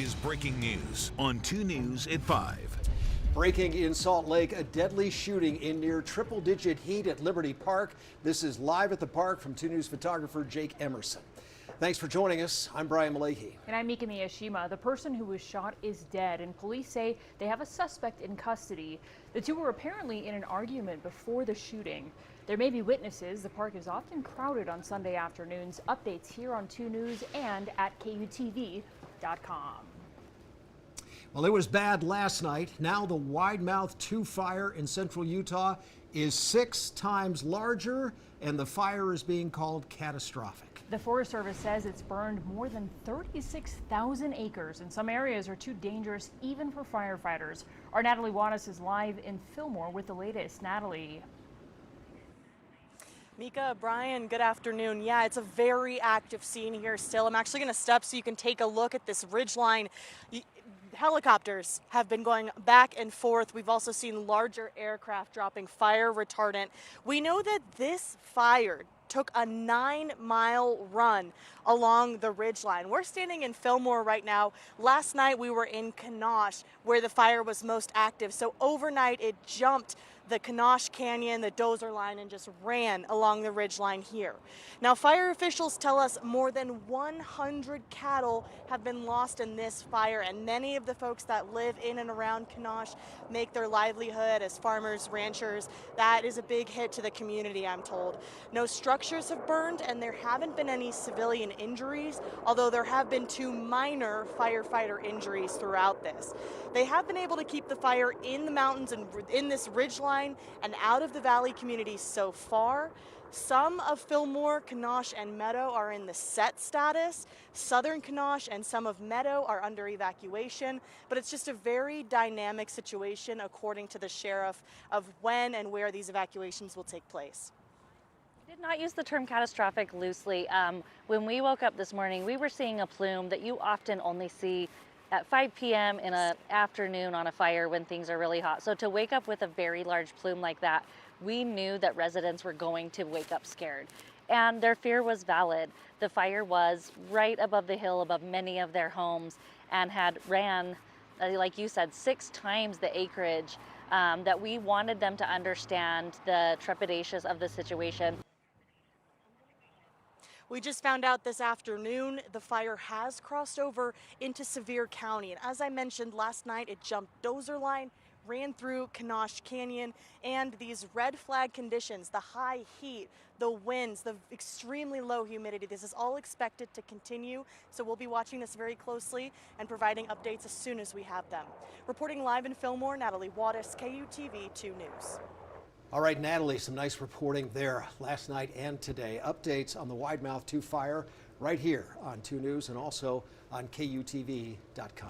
is breaking news on 2 News at 5. Breaking in Salt Lake, a deadly shooting in near triple-digit heat at Liberty Park. This is live at the park from 2 News photographer Jake Emerson. Thanks for joining us. I'm Brian Malahi. And I'm Mika Miyashima. The person who was shot is dead, and police say they have a suspect in custody. The two were apparently in an argument before the shooting. There may be witnesses. The park is often crowded on Sunday afternoons. Updates here on 2 News and at KUTV.com. Well, it was bad last night. Now the Widemouth 2 fire in central Utah is 6 times larger, and the fire is being called catastrophic. The Forest Service says it's burned more than 36,000 acres, and some areas are too dangerous even for firefighters. Our Natalie Wattis is live in Fillmore with the latest. Natalie. Mika, Brian, good afternoon. Yeah, it's a very active scene here still. I'm actually going to step so you can take a look at this ridgeline. Helicopters have been going back and forth. We've also seen larger aircraft dropping fire retardant. We know that this fire took a 9-mile run along the ridgeline. We're standing in Fillmore right now. Last night we were in Kanosh where the fire was most active. So overnight it jumped the Kanosh Canyon, the Dozer line, and just ran along the ridgeline here. Now, fire officials tell us more than 100 cattle have been lost in this fire, and many of the folks that live in and around Kanosh make their livelihood as farmers, ranchers. That is a big hit to the community, I'm told. No structures have burned, and there haven't been any civilian injuries, although there have been 2 minor firefighter injuries throughout this. They have been able to keep the fire in the mountains and in this ridgeline and out of the valley communities so far. Some of Fillmore, Kanosh, and Meadow are in the set status. Southern Kanosh and some of Meadow are under evacuation, but it's just a very dynamic situation according to the sheriff of when and where these evacuations will take place. I did not use the term catastrophic loosely. When we woke up this morning, we were seeing a plume that you often only see at 5 p.m. in an afternoon on a fire when things are really hot. So to wake up with a very large plume like that, we knew that residents were going to wake up scared. And their fear was valid. The fire was right above the hill above many of their homes and had ran, like you said, 6 times the acreage that we wanted them to understand the trepidations of the situation. We just found out this afternoon the fire has crossed over into Sevier County. And as I mentioned last night, it jumped Dozer line, ran through Kanosh Canyon, and these red flag conditions, the high heat, the winds, the extremely low humidity, this is all expected to continue. So we'll be watching this very closely and providing updates as soon as we have them. Reporting live in Fillmore, Natalie Wattis, KUTV 2 News. All right, Natalie, some nice reporting there last night and today. Updates on the Widemouth 2 fire right here on 2 News and also on KUTV.com.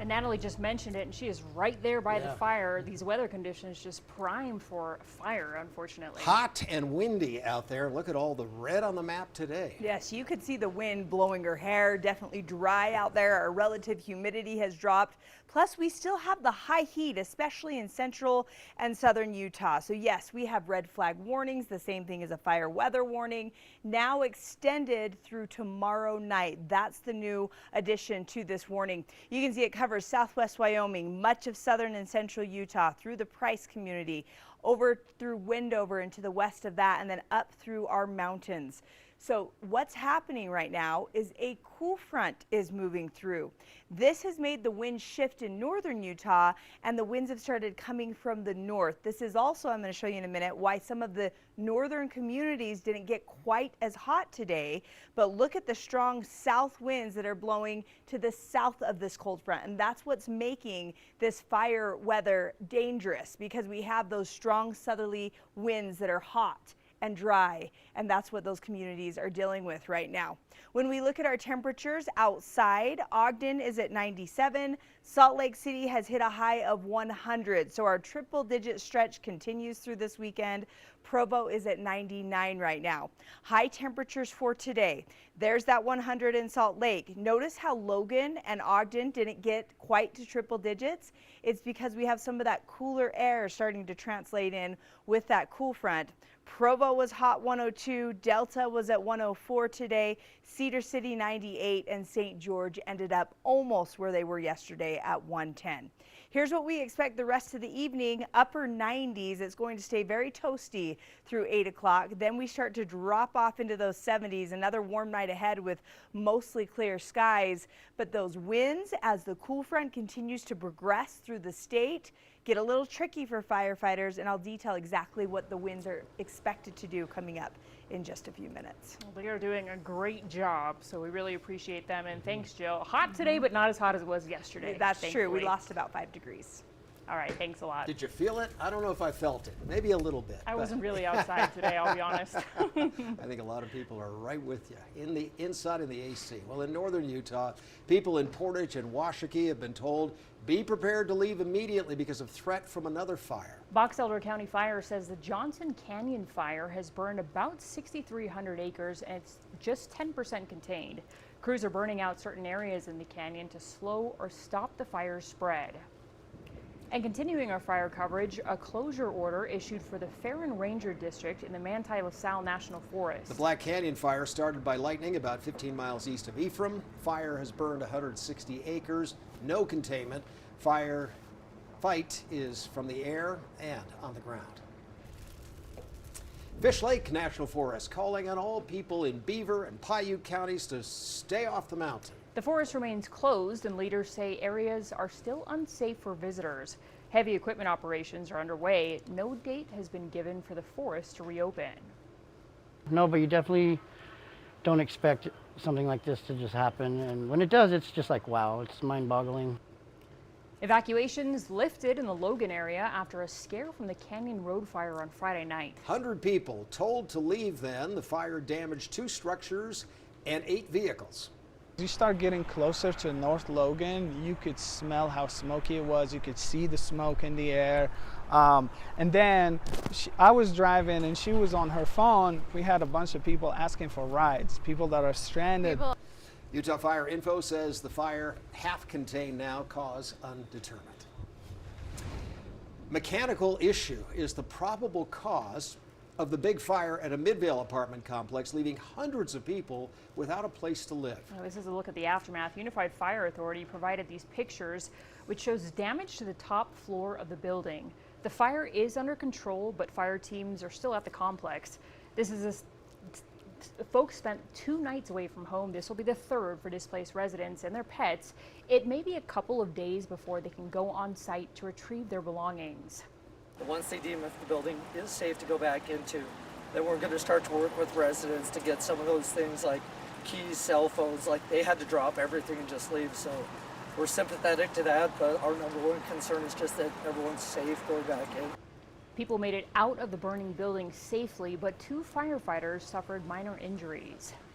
And Natalie just mentioned it, and she is right there by the fire. These weather conditions just prime for fire, unfortunately. Hot and windy out there. Look at all the red on the map today. Yes, you could see the wind blowing her hair. Definitely dry out there. Our relative humidity has dropped. Plus, we still have the high heat, especially in central and southern Utah. So yes, we have red flag warnings, the same thing as a fire weather warning, now extended through tomorrow night. That's the new addition to this warning. You can see it covers southwest Wyoming, much of southern and central Utah, through the Price community, over through Wendover into the west of that, and then up through our mountains. So what's happening right now is a cool front is moving through. This has made the wind shift in northern Utah, and the winds have started coming from the north. This is also, I'm going to show you in a minute, why some of the northern communities didn't get quite as hot today. But look at the strong south winds that are blowing to the south of this cold front, and that's what's making this fire weather dangerous, because we have those strong southerly winds that are hot and dry, and that's what those communities are dealing with right now. When we look at our temperatures outside, Ogden is at 97, Salt Lake City has hit a high of 100, so our triple-digit stretch continues through this weekend. Provo is at 99 right now. High temperatures for today. There's that 100 in Salt Lake. Notice how Logan and Ogden didn't get quite to triple digits. It's because we have some of that cooler air starting to translate in with that cool front. Provo was hot 102, Delta was at 104 today, Cedar City 98, and St. George ended up almost where they were yesterday at 110. Here's what we expect the rest of the evening. Upper 90s. It's going to stay very toasty through 8 o'clock. Then we start to drop off into those 70s. Another warm night ahead with mostly clear skies. But those winds, as the cool front continues to progress through the state, get a little tricky for firefighters, and I'll detail exactly what the winds are expected to do coming up in just a few minutes. Well, they are doing a great job, so we really appreciate them, and thanks, Jill. Hot today, but not as hot as it was yesterday. That's thankfully. true. We lost about 5 degrees. All right, thanks a lot. Did you feel it? I don't know if I felt it. Maybe a little bit. I wasn't really outside today, I'll be honest. I think a lot of people are right with you. Inside in the AC. Well, in northern Utah, people in Portage and Washakie have been told be prepared to leave immediately because of threat from another fire. Box Elder County Fire says the Johnson Canyon fire has burned about 6,300 acres and it's just 10% contained. Crews are burning out certain areas in the canyon to slow or stop the fire's spread. And continuing our fire coverage, a closure order issued for the Farron Ranger District in the Manti-La Salle National Forest. The Black Canyon fire started by lightning about 15 miles east of Ephraim. Fire has burned 160 acres, no containment. Fight is from the air and on the ground. Fish Lake National Forest calling on all people in Beaver and Paiute counties to stay off the mountain. The forest remains closed and leaders say areas are still unsafe for visitors. Heavy equipment operations are underway. No date has been given for the forest to reopen. No, but you definitely don't expect something like this to just happen. And when it does, it's just like, wow, it's mind-boggling. Evacuations lifted in the Logan area after a scare from the Canyon Road fire on Friday night. 100 people told to leave then. The fire damaged 2 structures and 8 vehicles. As you start getting closer to North Logan, you could smell how smoky it was. You could see the smoke in the air. And then I was driving and she was on her phone. We had a bunch of people asking for rides, people that are stranded. Utah Fire Info says the fire half contained now, cause undetermined. Mechanical issue is the probable cause of the big fire at a Midvale apartment complex, leaving hundreds of people without a place to live. Well, this is a look at the aftermath. Unified Fire Authority provided these pictures, which shows damage to the top floor of the building. The fire is under control, but fire teams are still at the complex. Folks spent 2 nights away from home. This will be the 3rd for displaced residents and their pets. It may be a couple of days before they can go on site to retrieve their belongings. Once they deem if the building is safe to go back into, then we're going to start to work with residents to get some of those things like keys, cell phones, like they had to drop everything and just leave. So we're sympathetic to that, but our number one concern is just that everyone's safe going back in. People made it out of the burning building safely, but 2 firefighters suffered minor injuries.